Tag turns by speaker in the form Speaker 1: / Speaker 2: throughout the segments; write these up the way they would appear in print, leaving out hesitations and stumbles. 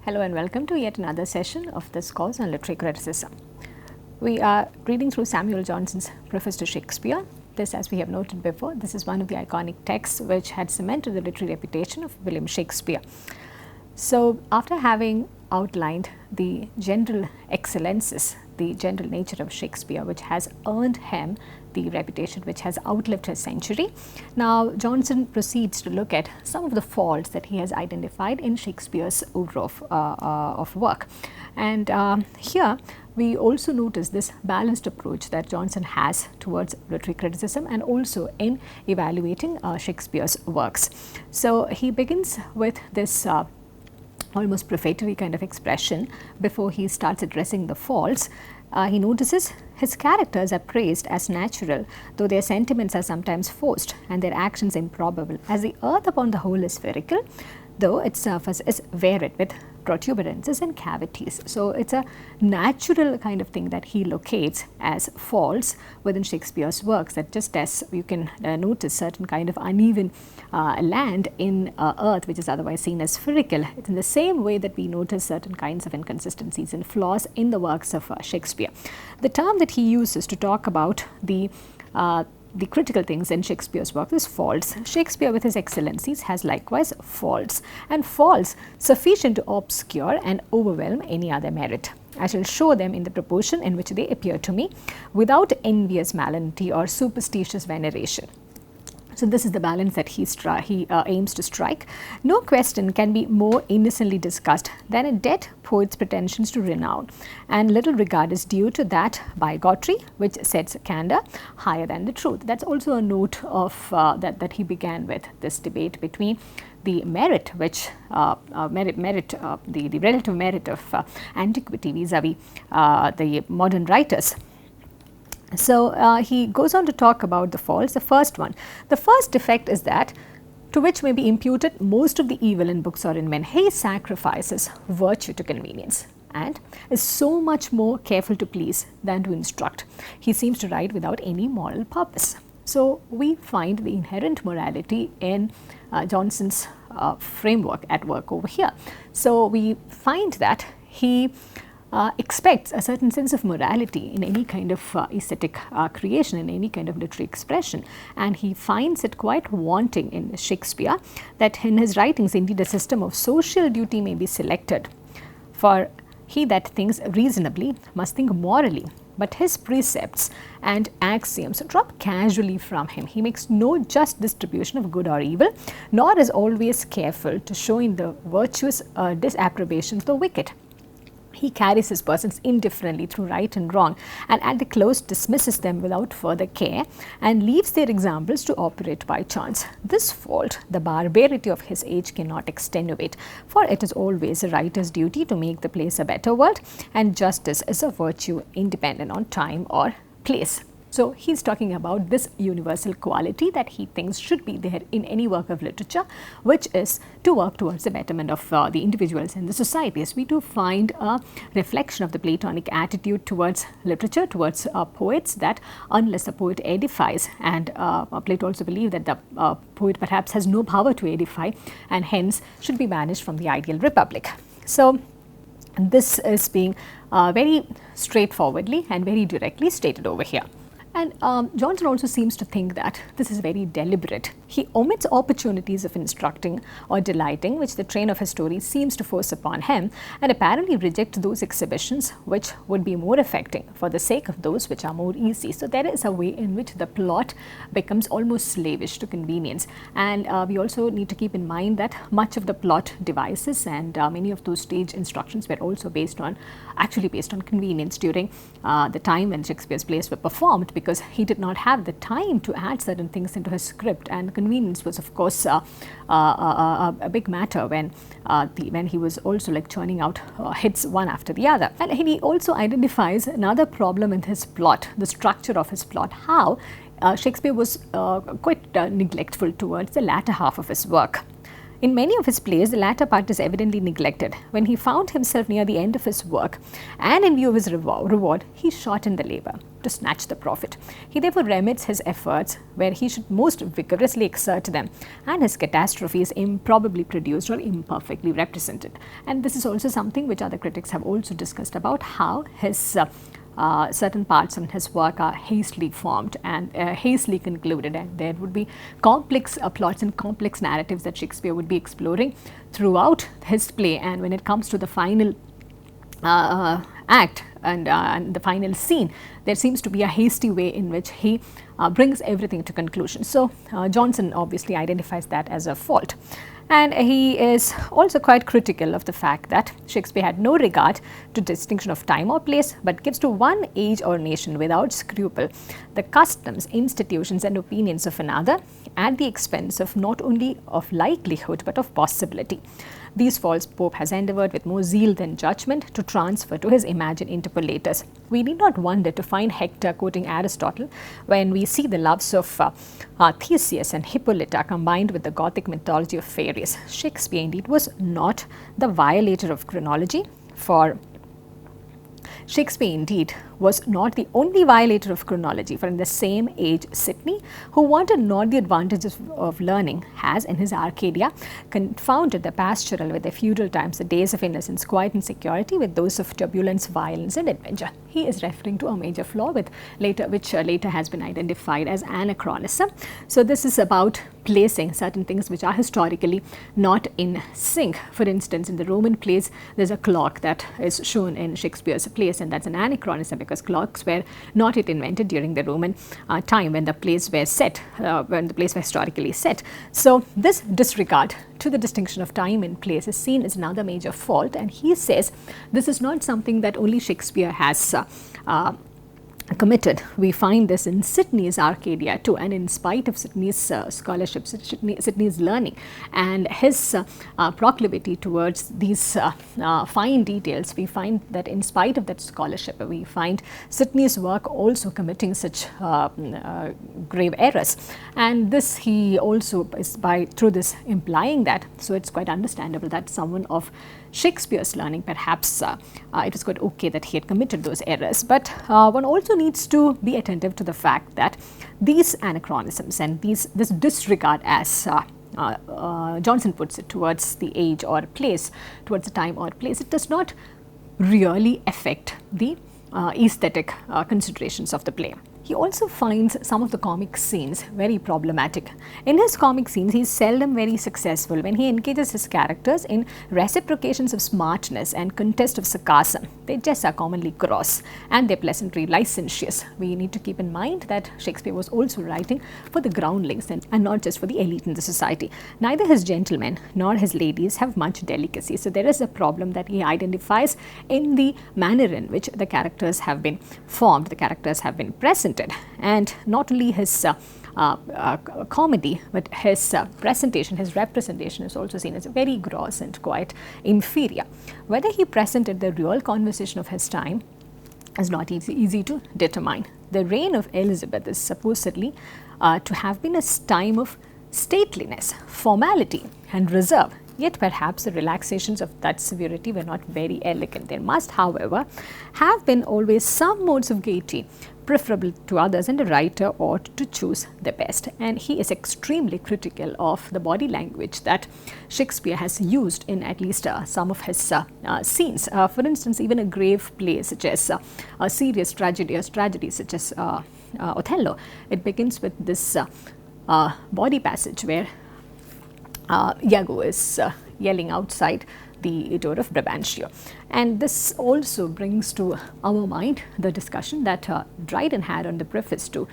Speaker 1: Hello and welcome to yet another session of this course on literary criticism. We are reading through Samuel Johnson's Preface to Shakespeare. This, as we have noted before, this is one of the iconic texts which had cemented the literary reputation of William Shakespeare. So, after having outlined the general excellences, the general nature of Shakespeare, which has earned him the reputation which has outlived his century, now Johnson proceeds to look at some of the faults that he has identified in Shakespeare's oeuvre of work. And here we also notice this balanced approach that Johnson has towards literary criticism and also in evaluating Shakespeare's works. So he begins with this almost prefatory kind of expression before he starts addressing the faults. He notices his characters are praised as natural, though their sentiments are sometimes forced and their actions improbable, as the earth upon the whole is spherical, though its surface is varied with protuberances and cavities. So it's a natural kind of thing that he locates as faults within Shakespeare's works, that just as you can notice certain kind of uneven land in earth which is otherwise seen as spherical, it's in the same way that we notice certain kinds of inconsistencies and flaws in the works of Shakespeare. The term that he uses to talk about the critical things in Shakespeare's work is faults. Shakespeare with his excellencies has likewise faults, and faults sufficient to obscure and overwhelm any other merit. I shall show them in the proportion in which they appear to me, without envious malignity or superstitious veneration. So this is the balance that he aims to strike. No question can be more innocently discussed than a dead poet's pretensions to renown, and little regard is due to that bigotry which sets candour higher than the truth. That's also a note of that he began with, this debate between the merit which the relative merit of antiquity vis-a-vis the modern writers. So he goes on to talk about the faults. The first one, the first defect is that to which may be imputed most of the evil in books or in men. He sacrifices virtue to convenience and is so much more careful to please than to instruct. He seems to write without any moral purpose. So we find the inherent morality in Johnson's framework at work over here. So we find that he expects a certain sense of morality in any kind of aesthetic creation, in any kind of literary expression, and he finds it quite wanting in Shakespeare, that in his writings indeed a system of social duty may be selected, for he that thinks reasonably must think morally, but his precepts and axioms drop casually from him. He makes no just distribution of good or evil, nor is always careful to show in the virtuous disapprobation of the wicked. He carries his persons indifferently through right and wrong, and at the close dismisses them without further care, and leaves their examples to operate by chance. This fault the barbarity of his age cannot extenuate, for it is always a writer's duty to make the place a better world, and justice is a virtue independent on time or place. So he's talking about this universal quality that he thinks should be there in any work of literature, which is to work towards the betterment of the individuals in the society. As we do find a reflection of the Platonic attitude towards literature, towards poets, that unless the poet edifies, and Plato also believed that the poet perhaps has no power to edify and hence should be banished from the ideal republic. So this is being very straightforwardly and very directly stated over here. And Johnson also seems to think that this is very deliberate. He omits opportunities of instructing or delighting which the train of his story seems to force upon him, and apparently reject those exhibitions which would be more affecting for the sake of those which are more easy. So there is a way in which the plot becomes almost slavish to convenience, and we also need to keep in mind that much of the plot devices and many of those stage instructions were also based on convenience during the time when Shakespeare's plays were performed, because he did not have the time to add certain things into his script, and convenience was of course a big matter when he was also like churning out hits one after the other. And he also identifies another problem in his plot, the structure of his plot, how Shakespeare was quite neglectful towards the latter half of his work. In many of his plays, the latter part is evidently neglected. When he found himself near the end of his work, and in view of his reward, he shortened the labour to snatch the profit. He therefore remits his efforts where he should most vigorously exert them, and his catastrophe is improbably produced or imperfectly represented. And this is also something which other critics have also discussed about, how his certain parts in his work are hastily formed and hastily concluded, and there would be complex plots and complex narratives that Shakespeare would be exploring throughout his play, and when it comes to the final act and the final scene, there seems to be a hasty way in which he brings everything to conclusion. So Johnson obviously identifies that as a fault. And he is also quite critical of the fact that Shakespeare had no regard to distinction of time or place, but gives to one age or nation without scruple the customs, institutions and opinions of another, at the expense of not only of likelihood but of possibility. These faults Pope has endeavoured with more zeal than judgment to transfer to his imagined interpolators. We need not wonder to find Hector quoting Aristotle when we see the loves of Theseus and Hippolyta combined with the Gothic mythology of fairies. Shakespeare indeed was not the violator of chronology, for Shakespeare indeed was not the only violator of chronology, for in the same age Sidney, who wanted not the advantages of learning, has in his Arcadia confounded the pastoral with the feudal times, the days of innocence, quiet and security, with those of turbulence, violence and adventure. He is referring to a major flaw which later has been identified as anachronism. So this is about placing certain things which are historically not in sync. For instance, in the Roman plays, there's a clock that is shown in Shakespeare's plays, and that's an anachronism because clocks were not yet invented during the Roman time when the plays were set, when the plays were historically set. So this disregard to the distinction of time and place is seen as another major fault, and he says this is not something that only Shakespeare has committed. We find this in Sidney's Arcadia too, and in spite of Sidney's scholarship, Sidney's learning and his proclivity towards these fine details, we find that in spite of that scholarship, we find Sidney's work also committing such grave errors. And this he also is through this implying that, so it's quite understandable that someone of Shakespeare's learning, perhaps it was quite okay that he had committed those errors. But one also needs to be attentive to the fact that these anachronisms and this disregard, as Johnson puts it, towards the age or place, towards the time or place, it does not really affect the aesthetic considerations of the play. He also finds some of the comic scenes very problematic. In his comic scenes, he is seldom very successful when he engages his characters in reciprocations of smartness and contest of sarcasm. Their jests are commonly gross and their pleasantry licentious. We need to keep in mind that Shakespeare was also writing for the groundlings and not just for the elite in the society. Neither his gentlemen nor his ladies have much delicacy. So there is a problem that he identifies in the manner in which the characters have been formed, the characters have been presented. And not only his comedy, but his presentation, his representation is also seen as very gross and quite inferior. Whether he presented the real conversation of his time is not easy to determine. The reign of Elizabeth is supposedly to have been a time of stateliness, formality and reserve. Yet perhaps the relaxations of that severity were not very elegant. There must, however, have been always some modes of gaiety preferable to others, and a writer ought to choose the best. And he is extremely critical of the body language that Shakespeare has used in at least some of his scenes. For instance, even a grave play such as a serious tragedy or tragedy such as Othello, it begins with this body passage where Iago is yelling outside the door of Brabantio. And this also brings to our mind the discussion that Dryden had on the preface to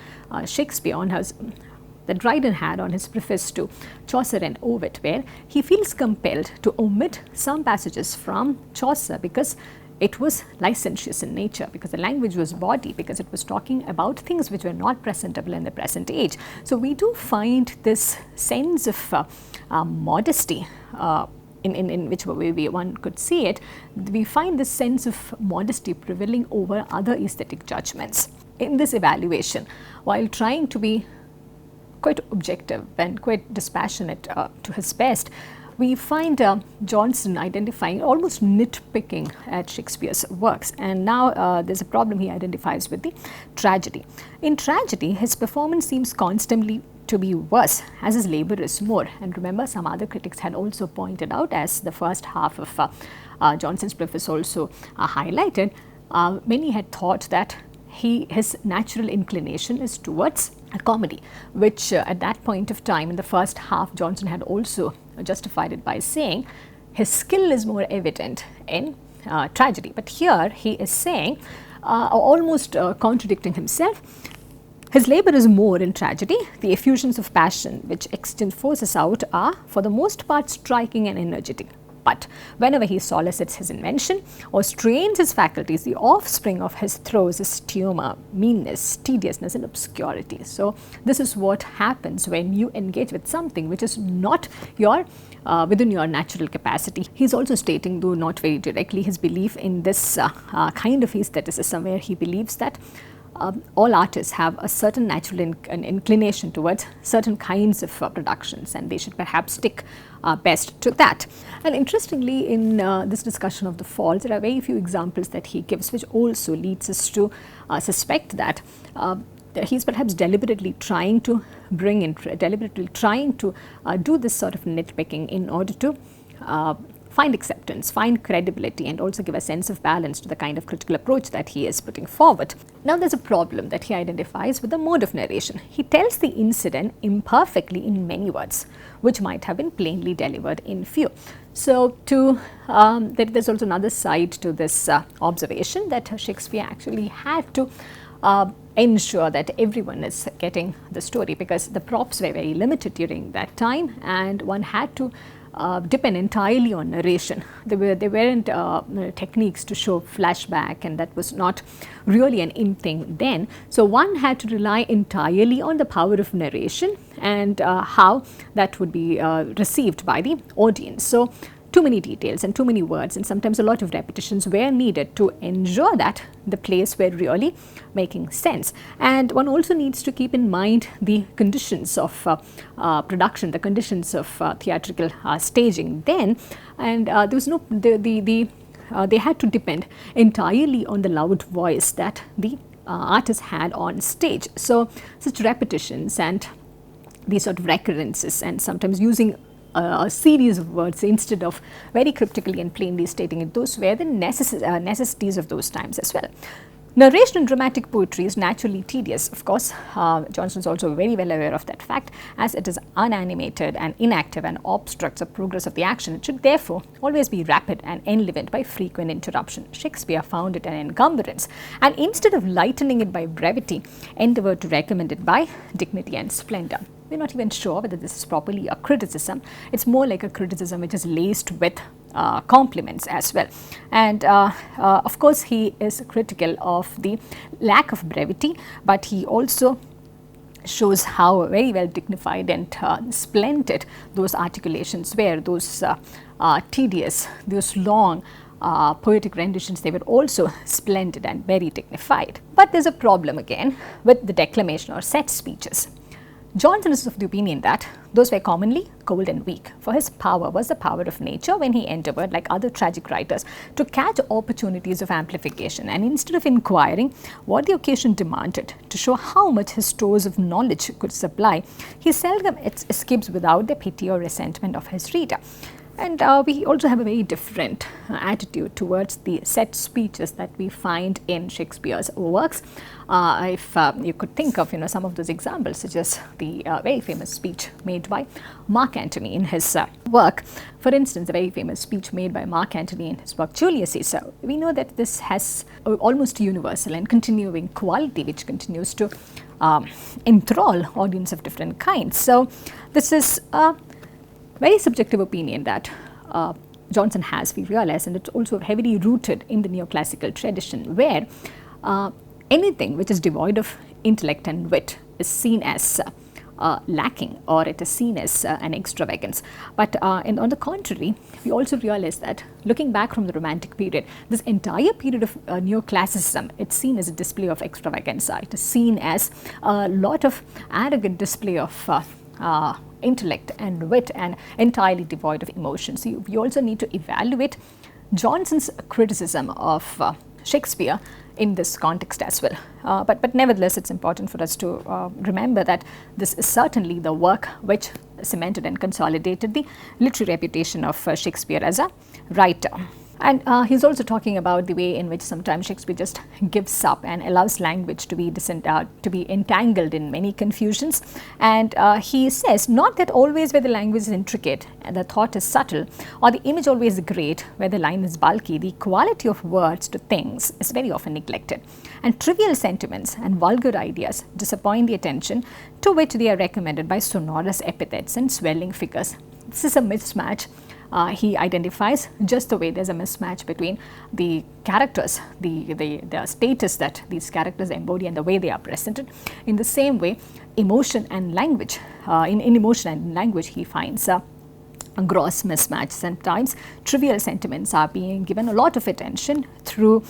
Speaker 1: Shakespeare, that Dryden had on his preface to Chaucer and Ovid, where he feels compelled to omit some passages from Chaucer because it was licentious in nature, because the language was bawdy, because it was talking about things which were not presentable in the present age. So we do find this sense of modesty in which way one could see it. We find this sense of modesty prevailing over other aesthetic judgments. In this evaluation, while trying to be quite objective and quite dispassionate to his best, we find Johnson identifying, almost nitpicking at Shakespeare's works, and now there's a problem he identifies with the tragedy. In tragedy, his performance seems constantly to be worse as his labor is more. And remember, some other critics had also pointed out, as the first half of Johnson's preface also highlighted, many had thought that his natural inclination is towards a comedy, which at that point of time in the first half, Johnson had also justified it by saying his skill is more evident in tragedy. But here he is saying, almost contradicting himself, his labor is more in tragedy. The effusions of passion which extant forces out are for the most part striking and energetic. But whenever he solicits his invention or strains his faculties, the offspring of his throes is tumor, meanness, tediousness and obscurity. So this is what happens when you engage with something which is not your within your natural capacity. He's also stating, though not very directly, his belief in this kind of aestheticism, where he believes that all artists have a certain natural inclination towards certain kinds of productions, and they should perhaps stick best to that. And interestingly, in this discussion of the falls, there are very few examples that he gives, which also leads us to suspect that he's perhaps deliberately trying to bring in, do this sort of nitpicking in order to find acceptance, find credibility, and also give a sense of balance to the kind of critical approach that he is putting forward. Now, there's a problem that he identifies with the mode of narration. He tells the incident imperfectly in many words, which might have been plainly delivered in few. So, there's also another side to this observation, that Shakespeare actually had to ensure that everyone is getting the story, because the props were very limited during that time, and one had to depend entirely on narration. There weren't techniques to show flashback, and that was not really an in thing then. So one had to rely entirely on the power of narration and how that would be received by the audience. So too many details and too many words, and sometimes a lot of repetitions were needed to ensure that the plays were really making sense. And one also needs to keep in mind the conditions of production, the conditions of theatrical staging then, and there was no they had to depend entirely on the loud voice that the artist had on stage. So such repetitions and these sort of recurrences, and sometimes using a series of words instead of very cryptically and plainly stating it, those were the necessities of those times as well. Narration in dramatic poetry is naturally tedious. Of course, Johnson is also very well aware of that fact, as it is unanimated and inactive and obstructs the progress of the action. It should therefore always be rapid and enlivened by frequent interruption. Shakespeare found it an encumbrance, and instead of lightening it by brevity, endeavored to recommend it by dignity and splendor. We're not even sure whether this is properly a criticism. It's more like a criticism which is laced with compliments as well. And of course, he is critical of the lack of brevity, but he also shows how very well dignified and splendid those articulations were, those tedious, those long poetic renditions. They were also splendid and very dignified. But there's a problem again with the declamation or set speeches. Johnson is of the opinion that those were commonly cold and weak, for his power was the power of nature when he endeavored, like other tragic writers, to catch opportunities of amplification, and instead of inquiring what the occasion demanded to show how much his stores of knowledge could supply, he seldom escapes without the pity or resentment of his reader. And we also have a very different attitude towards the set speeches that we find in Shakespeare's works. If you could think of some of those examples, such as the very famous speech made by Mark Antony in his work. For instance, the very famous speech made by Mark Antony in his work Julius Caesar. We know that this has almost universal and continuing quality, which continues to enthrall audience of different kinds. So this is very subjective opinion that Johnson has, we realize, and it's also heavily rooted in the neoclassical tradition, where anything which is devoid of intellect and wit is seen as lacking, or it is seen as an extravagance. But on the contrary, we also realize that looking back from the Romantic period, this entire period of neoclassicism, it's seen as a display of extravaganza. It is seen as a lot of arrogant display of intellect and wit and entirely devoid of emotion. So we also need to evaluate Johnson's criticism of Shakespeare in this context as well. But nevertheless, it's important for us to remember that this is certainly the work which cemented and consolidated the literary reputation of Shakespeare as a writer. And he's also talking about the way in which sometimes Shakespeare just gives up and allows language to be entangled in many confusions. And he says, not that always where the language is intricate and the thought is subtle, or the image always great where the line is bulky, the quality of words to things is very often neglected. And trivial sentiments and vulgar ideas disappoint the attention to which they are recommended by sonorous epithets and swelling figures. This is a mismatch. He identifies just the way there's a mismatch between the characters, the status that these characters embody and the way they are presented. In the same way, emotion and language, in emotion and language, he finds a gross mismatch. Sometimes trivial sentiments are being given a lot of attention through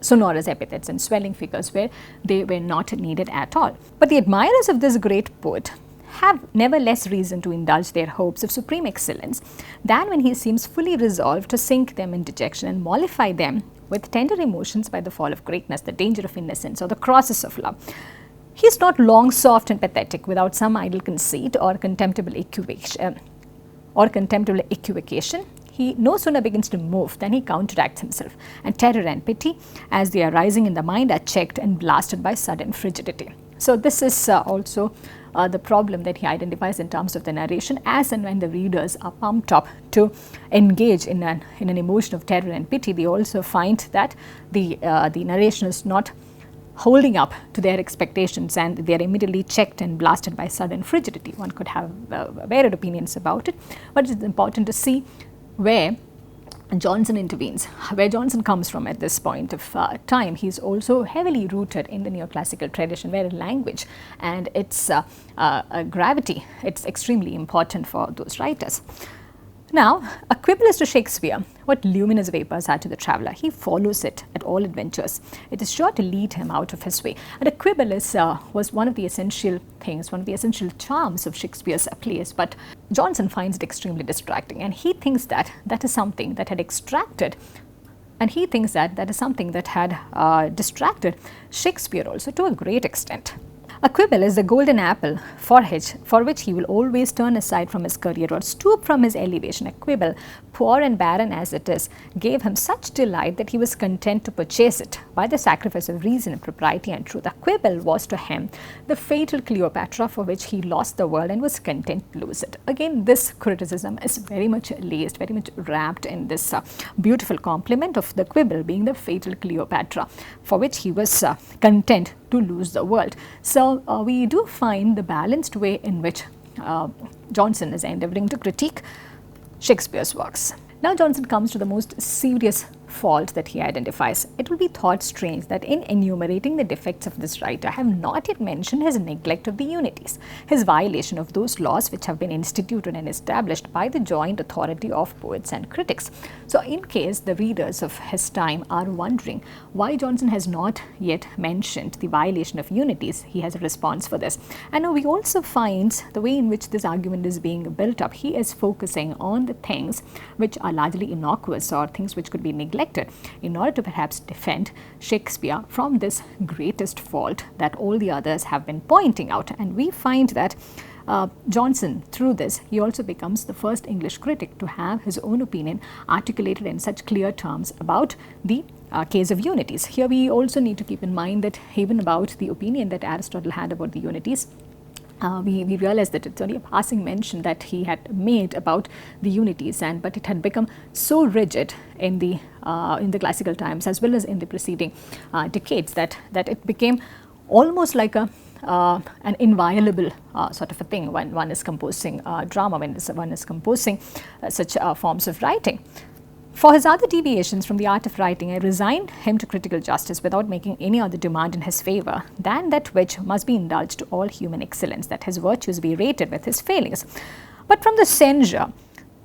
Speaker 1: sonorous epithets and swelling figures where they were not needed at all. But the admirers of this great poet have never less reason to indulge their hopes of supreme excellence than when he seems fully resolved to sink them in dejection and mollify them with tender emotions by the fall of greatness, the danger of innocence, or the crosses of love. He is not long, soft, and pathetic without some idle conceit or contemptible equivocation. He no sooner begins to move than he counteracts himself, and terror and pity, as they are rising in the mind, are checked and blasted by sudden frigidity. So this is also the problem that he identifies in terms of the narration, as and when the readers are pumped up to engage in an emotion of terror and pity, they also find that the narration is not holding up to their expectations and they are immediately checked and blasted by sudden frigidity. One could have varied opinions about it, but it's important to see where Johnson intervenes, where Johnson comes from at this point of time. He's also heavily rooted in the neoclassical tradition, where language and its gravity, it's extremely important for those writers. Now, a quibble is to Shakespeare what luminous vapors are to the traveller. He follows it at all adventures. It is sure to lead him out of his way. And a quibble was one of the essential things, one of the essential charms of Shakespeare's plays. But Johnson finds it extremely distracting, and he thinks that that is something that had extracted, and he thinks that that is something that had distracted Shakespeare also to a great extent. A quibble is the golden apple for which he will always turn aside from his career or stoop from his elevation. A quibble, poor and barren as it is, gave him such delight that he was content to purchase it by the sacrifice of reason and propriety and truth. A quibble was to him the fatal Cleopatra for which he lost the world and was content to lose it. Again, this criticism is very much laced, very much wrapped in this beautiful compliment of the quibble being the fatal Cleopatra for which he was content to lose the world. So we do find the balanced way in which Johnson is endeavoring to critique Shakespeare's works. Now Johnson comes to the most serious fault that he identifies. It will be thought strange that in enumerating the defects of this writer, I have not yet mentioned his neglect of the unities, his violation of those laws which have been instituted and established by the joint authority of poets and critics. So in case the readers of his time are wondering why Johnson has not yet mentioned the violation of unities, he has a response for this. And now we also find the way in which this argument is being built up. He is focusing on the things which are largely innocuous or things which could be neglected in order to perhaps defend Shakespeare from this greatest fault that all the others have been pointing out. And we find that Johnson, through this, he also becomes the first English critic to have his own opinion articulated in such clear terms about the case of unities. Here we also need to keep in mind that even about the opinion that Aristotle had about the unities, we realize that it's only a passing mention that he had made about the unities, but it had become so rigid in the classical times as well as in the preceding decades that it became almost like an inviolable sort of a thing when one is composing drama, when one is composing such forms of writing. For his other deviations from the art of writing, I resign him to critical justice without making any other demand in his favour than that which must be indulged to all human excellence, that his virtues be rated with his failings. But from the censure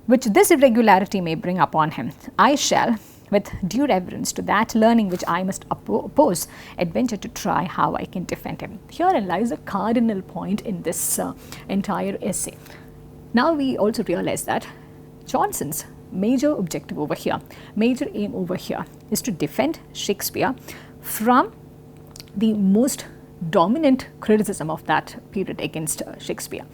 Speaker 1: which this irregularity may bring upon him, I shall, with due reverence to that learning which I must oppose, adventure to try how I can defend him. Herein lies a cardinal point in this entire essay. Now we also realize that Johnson's major objective over here, major aim over here, is to defend Shakespeare from the most dominant criticism of that period against Shakespeare,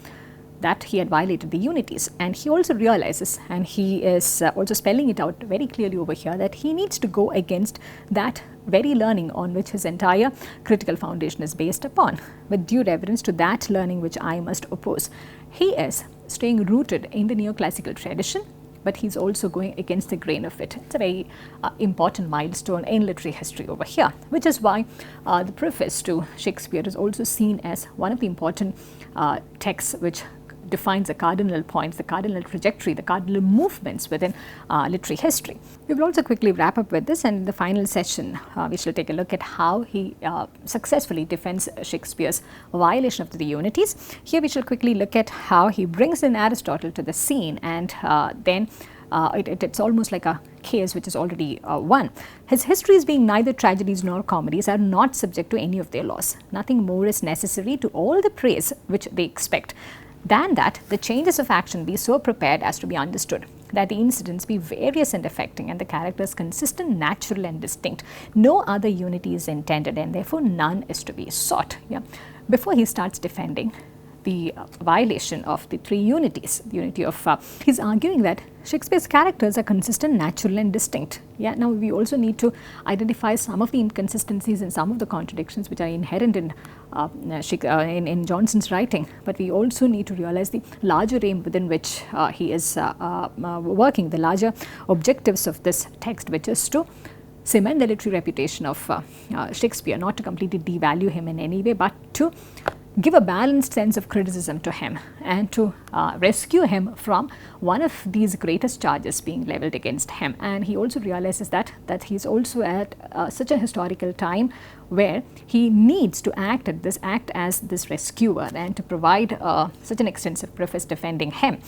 Speaker 1: that he had violated the Unities. And he also realizes, and he is also spelling it out very clearly over here, that he needs to go against that very learning on which his entire critical foundation is based upon, with due reverence to that learning which I must oppose. He is staying rooted in the neoclassical tradition, but he's also going against the grain of it. It's a very important milestone in literary history over here, which is why the preface to Shakespeare is also seen as one of the important texts which defines the cardinal points, the cardinal trajectory, the cardinal movements within literary history. We will also quickly wrap up with this, and in the final session we shall take a look at how he successfully defends Shakespeare's violation of the Unities. Here we shall quickly look at how he brings in Aristotle to the scene, and then it's almost like a case which is already won. His histories, being neither tragedies nor comedies, are not subject to any of their laws. Nothing more is necessary to all the praise which they expect than that the changes of action be so prepared as to be understood, that the incidents be various and affecting, and the characters consistent, natural and distinct. No other unity is intended, and therefore none is to be sought. Yeah. Before he starts defending the violation of the three unities, the unity of, he's arguing that Shakespeare's characters are consistent, natural and distinct. Yeah. Now we also need to identify some of the inconsistencies and some of the contradictions which are inherent in Johnson's writing, but we also need to realize the larger aim within which he is working, the larger objectives of this text, which is to cement the literary reputation of Shakespeare, not to completely devalue him in any way, but to give a balanced sense of criticism to him and to rescue him from one of these greatest charges being leveled against him. And he also realizes that he's also at such a historical time where he needs to act as this rescuer and to provide such an extensive preface defending him.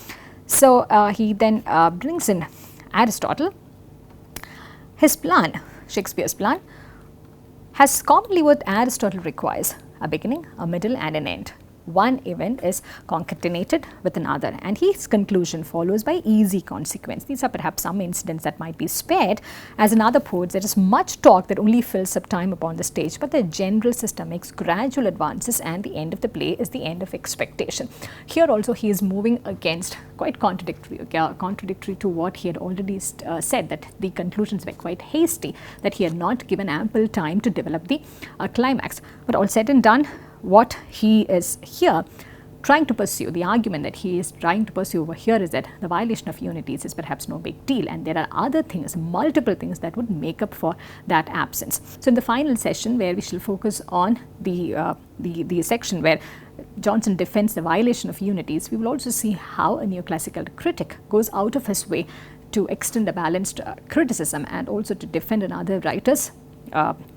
Speaker 1: So he then brings in Aristotle. His plan, Shakespeare's plan, has commonly what Aristotle requires: a beginning, a middle and an end. One event is concatenated with another, and his conclusion follows by easy consequence. These are perhaps some incidents that might be spared. As in other poets, there is much talk that only fills up time upon the stage, but the general system makes gradual advances, and the end of the play is the end of expectation. Here also he is moving against, quite contradictory to what he had already said, that the conclusions were quite hasty, that he had not given ample time to develop the climax. But all said and done, what he is here trying to pursue, the argument that he is trying to pursue over here, is that the violation of unities is perhaps no big deal, and there are other things, multiple things that would make up for that absence. So in the final session, where we shall focus on the section where Johnson defends the violation of unities, we will also see how a neoclassical critic goes out of his way to extend a balanced criticism and also to defend another writer's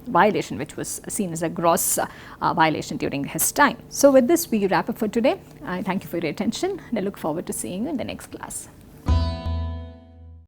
Speaker 1: violation, which was seen as a gross violation during his time. So with this, we wrap up for today. I thank you for your attention, and I look forward to seeing you in the next class.